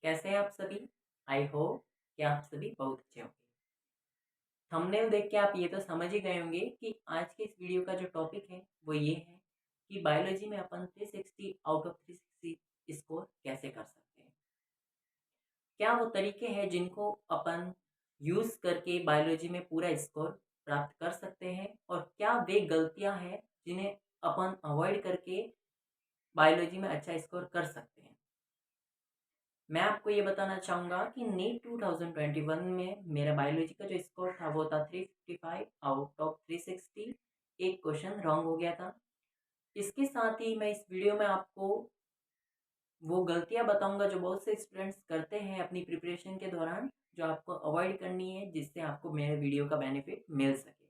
कैसे हैं आप सभी? आई होप कि आप सभी बहुत अच्छे होंगे। थंबनेल देख के आप ये तो समझ ही गए होंगे कि आज के इस वीडियो का जो टॉपिक है वो ये है कि बायोलॉजी में अपन 360 आउट ऑफ 360 स्कोर कैसे कर सकते हैं। क्या वो तरीके हैं जिनको अपन यूज़ करके बायोलॉजी में पूरा स्कोर प्राप्त कर सकते हैं और क्या वे गलतियां हैं जिन्हें अपन अवॉइड करके बायोलॉजी में अच्छा स्कोर कर सकते हैं। मैं आपको ये बताना चाहूँगा कि नीट 2021 में मेरा बायोलॉजी का जो स्कोर था वो था 355 आउट ऑफ 360। एक क्वेश्चन रॉन्ग हो गया था। इसके साथ ही मैं इस वीडियो में आपको वो गलतियाँ बताऊँगा जो बहुत से स्टूडेंट्स करते हैं अपनी प्रिपरेशन के दौरान, जो आपको अवॉइड करनी है जिससे आपको मेरे वीडियो का बेनिफिट मिल सके।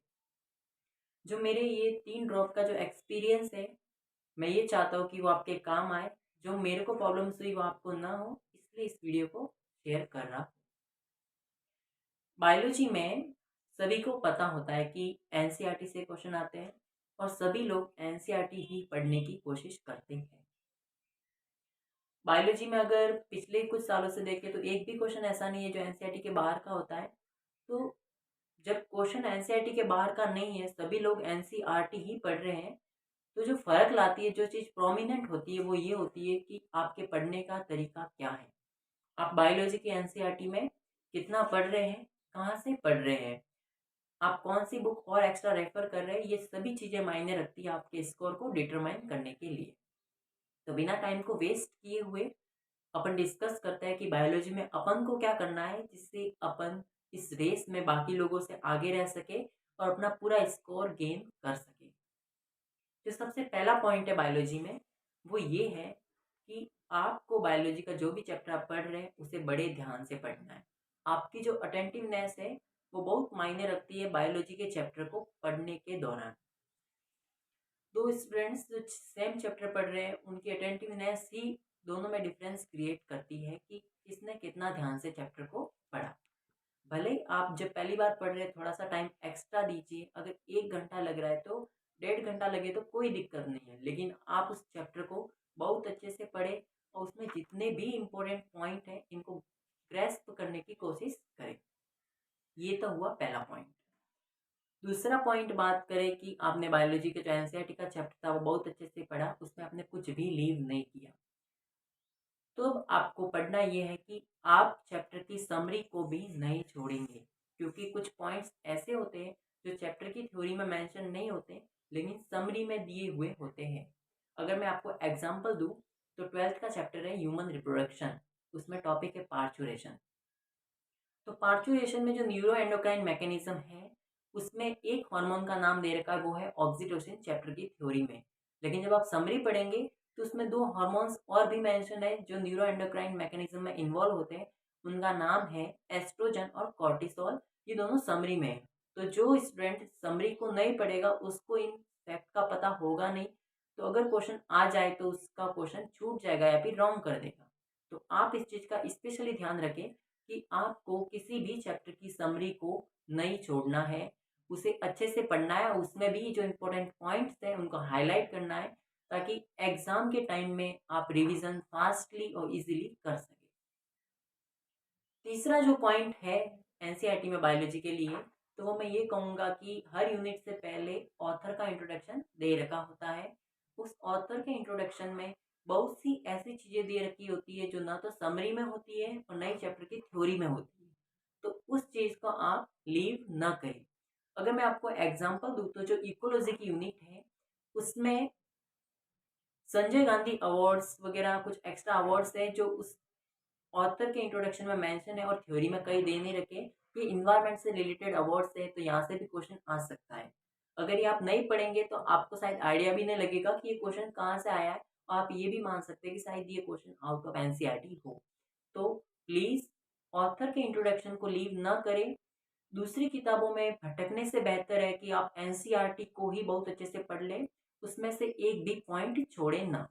जो मेरे ये 3 ड्रॉप का जो एक्सपीरियंस है, मैं ये चाहता हूँ कि वो आपके काम आए। जो मेरे को प्रॉब्लम्स हुई वो आपको ना हो, इसलिए इस वीडियो को शेयर कर रहा हूँ। बायोलॉजी में सभी को पता होता है कि एनसीईआरटी से क्वेश्चन आते हैं और सभी लोग एनसीईआरटी ही पढ़ने की कोशिश करते हैं। बायोलॉजी में अगर पिछले कुछ सालों से देखें तो एक भी क्वेश्चन ऐसा नहीं है जो एनसीईआरटी के बाहर का होता है। तो जब क्वेश्चन एनसीईआरटी के बाहर का नहीं है, सभी लोग एनसीईआरटी ही पढ़ रहे हैं, तो जो फ़र्क लाती है, जो चीज़ प्रोमिनेंट होती है वो ये होती है कि आपके पढ़ने का तरीका क्या है। आप बायोलॉजी के एनसीईआरटी में कितना पढ़ रहे हैं, कहाँ से पढ़ रहे हैं, आप कौन सी बुक और एक्स्ट्रा रेफर कर रहे हैं, ये सभी चीज़ें मायने रखती है आपके स्कोर को डिटरमाइन करने के लिए। तो बिना टाइम को वेस्ट किए हुए अपन डिस्कस करते हैं कि बायोलॉजी में अपन को क्या करना है जिससे अपन इस रेस में बाकी लोगों से आगे रह सके और अपना पूरा स्कोर गेन कर सके। जो सबसे पहला पॉइंट है बायोलॉजी में वो ये है कि आपको बायोलॉजी का जो भी चैप्टर आप पढ़ रहे हैं उसे बड़े ध्यान से पढ़ना है। आपकी जो अटेंटिवनेस है वो बहुत मायने रखती है बायोलॉजी के चैप्टर को पढ़ने के दौरान। दो स्टूडेंट्स जो सेम चैप्टर पढ़ रहे हैं उनकी अटेंटिवनेस ही दोनों में डिफरेंस क्रिएट करती है कि किसने कितना ध्यान से चैप्टर को पढ़ा। भले ही आप जब पहली बार पढ़ रहे हैं थोड़ा सा टाइम एक्स्ट्रा दीजिए। अगर 1 घंटा लग रहा है तो 1.5 घंटा लगे तो कोई दिक्कत नहीं है, लेकिन आप उस चैप्टर को बहुत अच्छे से पढ़ें और उसमें जितने भी इम्पोर्टेंट पॉइंट हैं इनको ग्रेस्प करने की कोशिश करें। ये तो हुआ पहला पॉइंट। दूसरा पॉइंट बात करें कि आपने बायोलॉजी के जो एनसीईआरटी का चैप्टर था वो बहुत अच्छे से पढ़ा, उसमें आपने कुछ भी लीव नहीं किया। तो अब आपको पढ़ना ये है कि आप चैप्टर की समरी को भी नहीं छोड़ेंगे, क्योंकि कुछ पॉइंट्स ऐसे होते हैं जो चैप्टर की थ्योरी में मेंशन नहीं होते लेकिन समरी में दिए हुए होते हैं। अगर मैं आपको एग्जांपल दूं तो 12th का चैप्टर है ह्यूमन रिप्रोडक्शन, उसमें टॉपिक है पार्चुरेशन। तो पार्चुरेशन में जो न्यूरो एंडोक्राइन मैकेनिज्म है उसमें एक हार्मोन का नाम दे रखा है, वो है ऑक्सीटोसिन चैप्टर की थ्योरी में। लेकिन जब आप समरी पढ़ेंगे तो उसमें दो हार्मोन्स और भी मेंशन है जो न्यूरो एंडोक्राइन मैकेनिज्म में इन्वॉल्व होते हैं। उनका नाम है एस्ट्रोजन और कॉर्टिसोल। ये दोनों समरी में है। तो जो स्टूडेंट समरी को नहीं पढ़ेगा उसको इन फैक्ट का पता होगा नहीं, तो अगर क्वेश्चन आ जाए तो उसका क्वेश्चन छूट जाएगा या फिर रॉन्ग कर देगा। तो आप इस चीज़ का स्पेशली ध्यान रखें कि आपको किसी भी चैप्टर की समरी को नहीं छोड़ना है, उसे अच्छे से पढ़ना है, उसमें भी जो इम्पोर्टेंट पॉइंट्स हैं उनको हाईलाइट करना है ताकि एग्जाम के टाइम में आप रिवीजन फास्टली और इजीली कर सकें। तीसरा जो पॉइंट है एनसीईआरटी में बायोलॉजी के लिए, तो वो मैं ये कहूँगा कि हर यूनिट से पहले ऑथर का इंट्रोडक्शन दे रखा होता है। उस ऑथर के इंट्रोडक्शन में बहुत सी ऐसी चीज़ें दे रखी होती है जो ना तो समरी में होती है और ना ही चैप्टर की थ्योरी में होती है। तो उस चीज़ को आप लीव ना करें। अगर मैं आपको एग्जांपल दूँ तो जो इकोलॉजी की यूनिट है उसमें संजय गांधी अवार्ड्स वगैरह कुछ एक्स्ट्रा अवार्ड्स हैं जो उस ऑथर के इंट्रोडक्शन में मेंशन है और थ्योरी में कई दे नहीं रखे। ये इन्वायरमेंट से रिलेटेड अवार्ड्स है, तो यहाँ से भी क्वेश्चन आ सकता है। अगर ये आप नहीं पढ़ेंगे तो आपको शायद आइडिया भी नहीं लगेगा कि ये क्वेश्चन कहाँ से आया है और आप ये भी मान सकते हैं कि शायद ये क्वेश्चन आउट ऑफ एनसीईआरटी हो। तो प्लीज ऑथर के इंट्रोडक्शन को लीव ना करें। दूसरी किताबों में भटकने से बेहतर है कि आप एनसीईआरटी को ही बहुत अच्छे से पढ़ लें, उसमें से एक भी पॉइंट छोड़ें ना।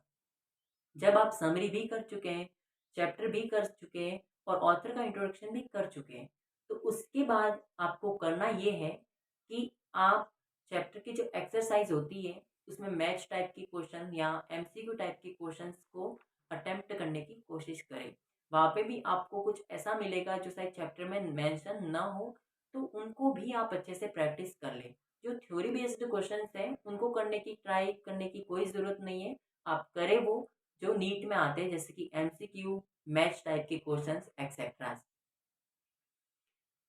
जब आप समरी भी कर चुके हैं, चैप्टर भी कर चुके हैं और ऑथर का इंट्रोडक्शन भी कर चुके हैं, तो उसके बाद आपको करना ये है कि आप चैप्टर की जो एक्सरसाइज होती है उसमें मैच टाइप की क्वेश्चन या एमसीक्यू टाइप के क्वेश्चंस को अटेम्प्ट करने की कोशिश करें। वहाँ पे भी आपको कुछ ऐसा मिलेगा जो शायद चैप्टर में मेंशन ना हो, तो उनको भी आप अच्छे से प्रैक्टिस कर लें। जो थ्योरी बेस्ड क्वेश्चंस हैं उनको करने की ट्राई करने की कोई ज़रूरत नहीं है। आप करें वो जो नीट में आते हैं, जैसे कि एमसीक्यू, मैथ्स टाइप के क्वेश्चंस एक्सेट्रा।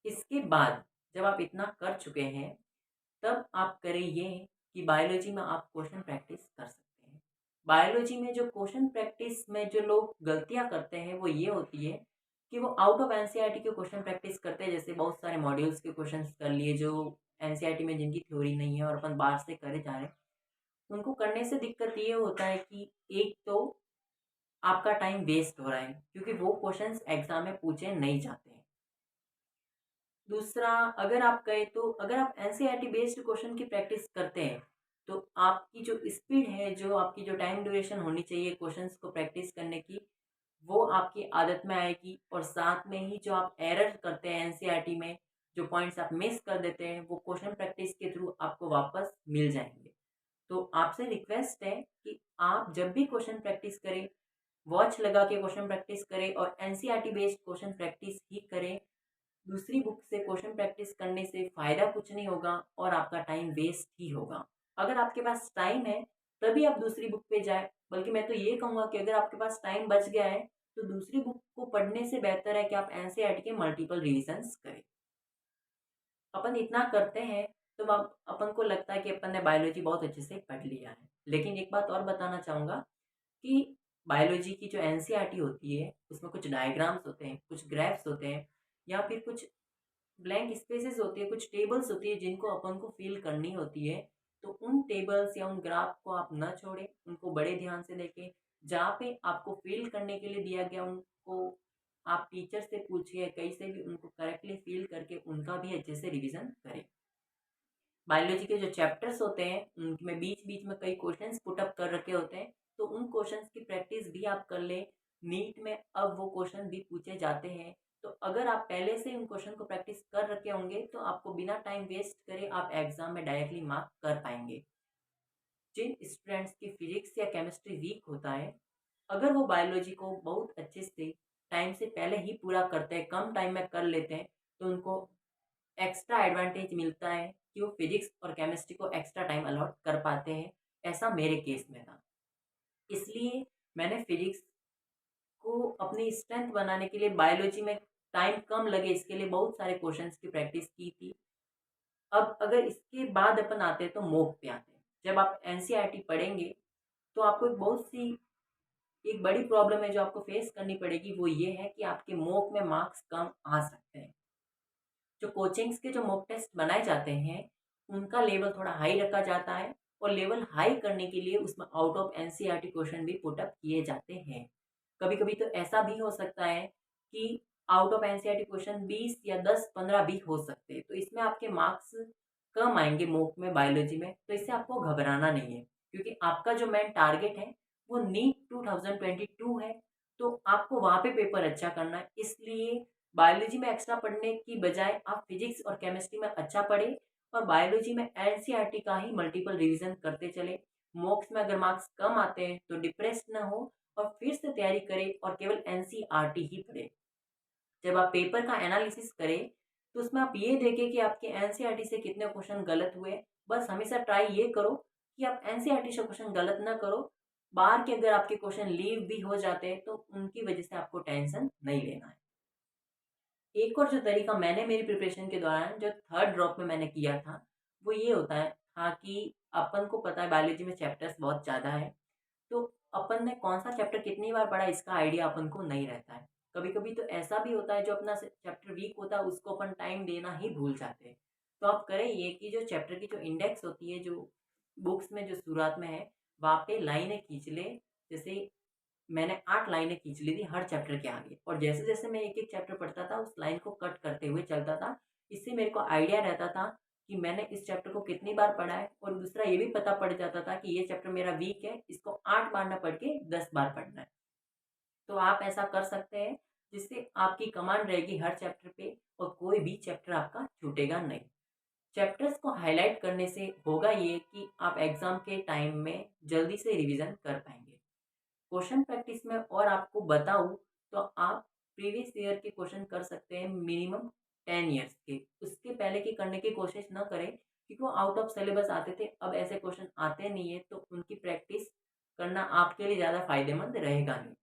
इसके बाद जब आप इतना कर चुके हैं, तब आप करें ये कि बायोलॉजी में आप क्वेश्चन प्रैक्टिस कर सकते हैं। बायोलॉजी में जो क्वेश्चन प्रैक्टिस में जो लोग गलतियाँ करते हैं वो ये होती है कि वो आउट ऑफ एनसीईआरटी के क्वेश्चन प्रैक्टिस करते हैं। जैसे बहुत सारे मॉड्यूल्स के क्वेश्चंस कर लिए जो एनसीईआरटी में जिनकी थ्योरी नहीं है और अपन बाहर से करे जा रहे हैं। उनको करने से दिक्कत ये होता है कि एक तो आपका टाइम वेस्ट हो रहा है क्योंकि वो क्वेश्चंस एग्जाम में पूछे नहीं जाते हैं। दूसरा, अगर आप कहें तो अगर आप एनसीईआरटी बेस्ड क्वेश्चन की प्रैक्टिस करते हैं, तो आपकी जो स्पीड है, जो आपकी जो टाइम ड्यूरेशन होनी चाहिए क्वेश्चंस को प्रैक्टिस करने की, वो आपकी आदत में आएगी। और साथ में ही जो आप एरर करते हैं एनसीईआरटी में, जो पॉइंट्स आप मिस कर देते हैं, वो क्वेश्चन प्रैक्टिस के थ्रू आपको वापस मिल जाएंगे। तो आपसे रिक्वेस्ट है कि आप जब भी क्वेश्चन प्रैक्टिस करें, वॉच लगा के क्वेश्चन प्रैक्टिस करें और एनसीईआरटी बेस्ड क्वेश्चन प्रैक्टिस ही करें। दूसरी बुक से क्वेश्चन प्रैक्टिस करने से फ़ायदा कुछ नहीं होगा और आपका टाइम वेस्ट ही होगा। अगर आपके पास टाइम है, तभी आप दूसरी बुक पे जाएँ। बल्कि मैं तो ये कहूँगा कि अगर आपके पास टाइम बच गया है, तो दूसरी बुक को पढ़ने से बेहतर है कि आप एनसीईआरटी के मल्टीपल रिविज़न्स करें। अपन इतना करते हैं, तो अब अपन को लगता है कि अपन ने बायोलॉजी बहुत अच्छे से पढ़ लिया है। लेकिन एक बात और बताना चाहूँगा कि बायोलॉजी की जो एनसीईआरटी होती है, उसमें कुछ डायग्राम्स होते हैं, कुछ ग्राफ्स होते हैं या फिर कुछ ब्लैंक स्पेसेस होती है, कुछ टेबल्स होती है जिनको अपन को फिल करनी होती है। तो उन टेबल्स या उन ग्राफ को आप न छोड़ें, उनको बड़े ध्यान से देखें। जहाँ पे आपको फिल करने के लिए दिया गया, उनको आप टीचर से पूछिए, कहीं से भी उनको करेक्टली फिल करके उनका भी अच्छे से रिवीजन करें। बायोलॉजी के जो चैप्टर्स होते हैं, उनमें बीच बीच में कई क्वेश्चंस पुट अप कर रखे होते हैं, तो उन क्वेश्चंस की प्रैक्टिस भी आप कर लें। नीट में अब वो क्वेश्चन भी पूछे जाते हैं, तो अगर आप पहले से उन क्वेश्चन को प्रैक्टिस कर रखे होंगे, तो आपको बिना टाइम वेस्ट करे आप एग्जाम में डायरेक्टली मार्क कर पाएंगे। जिन स्टूडेंट्स की फिजिक्स या केमिस्ट्री वीक होता है, अगर वो बायोलॉजी को बहुत अच्छे से टाइम से पहले ही पूरा करते हैं, कम टाइम में कर लेते हैं, तो उनको एक्स्ट्रा एडवांटेज मिलता है कि वो फिजिक्स और केमिस्ट्री को एक्स्ट्रा टाइम अलॉट कर पाते हैं। ऐसा मेरे केस में था। इसलिए मैंने फिजिक्स को अपनी स्ट्रेंथ बनाने के लिए बायोलॉजी में टाइम कम लगे इसके लिए बहुत सारे क्वेश्चंस की प्रैक्टिस की थी। अब अगर इसके बाद अपन आते हैं तो मॉक पे आते हैं। जब आप एनसीईआरटी पढ़ेंगे, तो आपको एक बड़ी प्रॉब्लम है जो आपको फेस करनी पड़ेगी, वो ये है कि आपके मॉक में मार्क्स कम आ सकते हैं। जो कोचिंग्स के जो मॉक टेस्ट बनाए जाते हैं, उनका लेवल थोड़ा हाई रखा जाता है और लेवल हाई करने के लिए उसमें आउट ऑफ एनसीईआरटी क्वेश्चन भी पुट अप किए जाते हैं। कभी-कभी तो ऐसा भी हो सकता है कि आउट ऑफ एनसीईआरटी क्वेश्चन 20 या 10-15 भी हो सकते हैं। तो इसमें आपके मार्क्स कम आएँगे मॉक में, बायोलॉजी में, तो इससे आपको घबराना नहीं है। क्योंकि आपका जो मेन टारगेट है, वो नीट 2022 है, तो आपको वहाँ पे पेपर अच्छा करना है। इसलिए बायोलॉजी में एक्स्ट्रा पढ़ने की बजाय आप फिजिक्स और केमिस्ट्री में अच्छा पढ़ें और बायोलॉजी में एनसीईआरटी का ही मल्टीपल रिवीजन करते चलें। मॉक्स में अगर मार्क्स कम आते हैं तो डिप्रेस्ड ना हो और फिर से तैयारी करें और केवल एनसीईआरटी ही पढ़ें। जब आप पेपर का एनालिसिस करें, तो उसमें आप ये देखें कि आपके एनसीईआरटी से कितने क्वेश्चन गलत हुए। बस हमेशा ट्राई ये करो कि आप एनसीईआरटी से क्वेश्चन गलत ना करो। बाहर के अगर आपके क्वेश्चन लीव भी हो जाते हैं, तो उनकी वजह से आपको टेंशन नहीं लेना है। एक और जो तरीका मैंने मेरी प्रिपरेशन के दौरान जो थर्ड ड्रॉप में मैंने किया था, वो ये होता है हाँ कि अपन को पता है बायोलॉजी में चैप्टर्स बहुत ज़्यादा है, तो अपन ने कौन सा चैप्टर कितनी बार पढ़ा इसका आइडिया अपन को नहीं रहता है। कभी-कभी तो ऐसा भी होता है जो अपना चैप्टर वीक होता है उसको अपन टाइम देना ही भूल जाते हैं। तो आप करें ये कि जो चैप्टर की जो इंडेक्स होती है, जो बुक्स में जो शुरुआत में है, वहाँ पे लाइनें खींच लें। जैसे मैंने 8 लाइनें खींच ली थी हर चैप्टर के आगे और जैसे-जैसे मैं एक-एक चैप्टर पढ़ता था, उस लाइन को कट करते हुए चलता था। इससे मेरे को आइडिया रहता था कि मैंने इस चैप्टर को कितनी बार पढ़ा है और दूसरा ये भी पता पड़ जाता था कि ये चैप्टर मेरा वीक है, इसको 8 बार ना पढ़ के 10 बार पढ़ना है। तो आप ऐसा कर सकते हैं, जिससे आपकी कमांड रहेगी हर चैप्टर पे और कोई भी चैप्टर आपका छूटेगा नहीं। चैप्टर्स को हाइलाइट करने से होगा ये कि आप एग्ज़ाम के टाइम में जल्दी से रिवीजन कर पाएँगे। क्वेश्चन प्रैक्टिस में और आपको बताऊँ, तो आप प्रीवियस ईयर के क्वेश्चन कर सकते हैं मिनिमम 10 ईयर्स के, उसके पहले की करने की कोशिश ना करें क्योंकि वो आउट ऑफ सिलेबस आते थे, अब ऐसे क्वेश्चन आते नहीं है तो उनकी प्रैक्टिस करना आपके लिए ज़्यादा फायदेमंद रहेगा नहीं।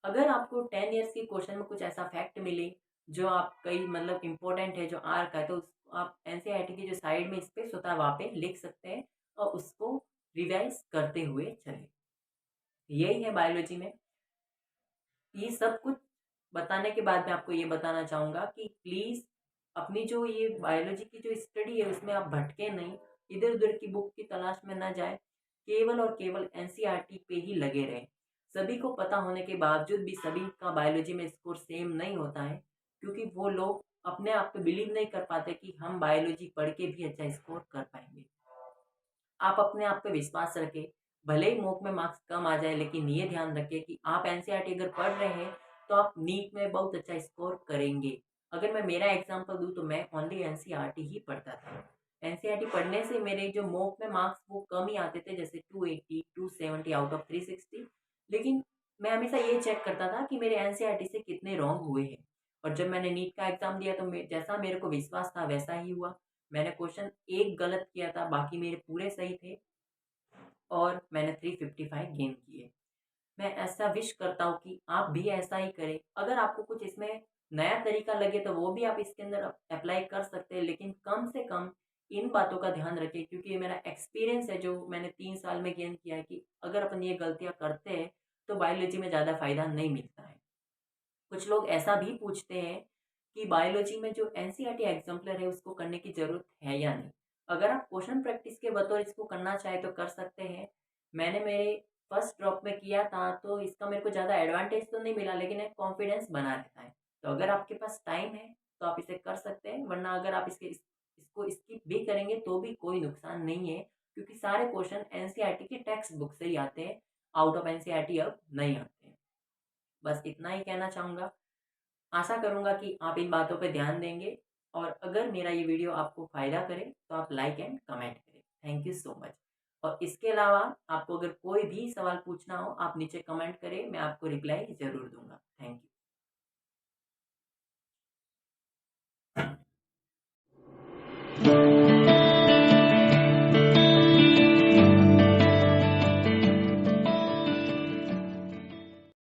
अगर आपको 10 ईयर्स के क्वेश्चन में कुछ ऐसा फैक्ट मिले जो आप कई मतलब इम्पोर्टेंट है जो आ रखा है, तो उसको आप एनसीईआरटी की जो साइड में इस पे स्वतः वहाँ पे लिख सकते हैं और उसको रिवाइज करते हुए चले। यही है बायोलॉजी में। ये सब कुछ बताने के बाद मैं आपको ये बताना चाहूँगा कि प्लीज़ अपनी जो ये बायोलॉजी की जो स्टडी है उसमें आप भटके नहीं, इधर-उधर की बुक की तलाश में ना जाएँ, केवल और केवल एनसीईआरटी पे ही लगे रहें। सभी को पता होने के बावजूद भी सभी का बायोलॉजी में स्कोर सेम नहीं होता है, क्योंकि वो लोग अपने आप पे बिलीव नहीं कर पाते कि हम बायोलॉजी पढ़ के भी अच्छा स्कोर कर पाएँगे। आप अपने आप पे विश्वास रखें, भले ही मॉक में मार्क्स कम आ जाए लेकिन ये ध्यान रखें कि आप एनसीईआरटी अगर पढ़ रहे हैं, तो आप नीट में बहुत अच्छा स्कोर करेंगे। अगर मैं मेरा एग्ज़ाम्पल दूँ तो मैं ओनली एनसीईआरटी ही पढ़ता था। एनसीईआरटी पढ़ने से मेरे जो मॉक में मार्क्स वो कम ही आते थे जैसे 280, 270 आउट ऑफ 360, लेकिन मैं हमेशा ये चेक करता था कि मेरे एनसीईआरटी से कितने रॉन्ग हुए हैं। और जब मैंने नीट का एग्ज़ाम दिया तो जैसा मेरे को विश्वास था वैसा ही हुआ। मैंने क्वेश्चन एक गलत किया था, बाकी मेरे पूरे सही थे और मैंने 355 गेन किए। मैं ऐसा विश करता हूँ कि आप भी ऐसा ही करें। अगर आपको कुछ इसमें नया तरीका लगे तो वो भी आप इसके अंदर अप्लाई कर सकते हैं, लेकिन कम से कम इन बातों का ध्यान रखें क्योंकि ये मेरा एक्सपीरियंस है जो मैंने 3 साल में गेन किया है कि अगर अपन ये गलतियाँ करते हैं, तो बायोलॉजी में ज़्यादा फ़ायदा नहीं मिलता है। कुछ लोग ऐसा भी पूछते हैं कि बायोलॉजी में जो एनसीईआरटी एग्जाम्पलर है उसको करने की ज़रूरत है या नहीं? अगर आप क्वेश्चन प्रैक्टिस के बतौर इसको करना चाहें तो कर सकते हैं। मैंने मेरे फर्स्ट ड्रॉप में किया था तो इसका मेरे को ज़्यादा एडवांटेज तो नहीं मिला लेकिन एक कॉन्फिडेंस बना रहता है। तो अगर आपके पास टाइम है तो आप इसे कर सकते हैं, वरना अगर आप इसको स्किप भी करेंगे तो भी कोई नुकसान नहीं है क्योंकि सारे क्वेश्चन एनसीईआरटी की टेक्स्ट बुक से ही आते हैं, आउट ऑफ एनसीईआरटी अब नहीं आते हैं। बस इतना ही कहना चाहूँगा। आशा करूँगा कि आप इन बातों पे ध्यान देंगे और अगर मेरा ये वीडियो आपको फ़ायदा करे तो आप लाइक एंड कमेंट करें। Thank you so much. और इसके अलावा आपको अगर कोई भी सवाल पूछना हो आप नीचे कमेंट करें, मैं आपको रिप्लाई ज़रूर दूँगा। Thank you.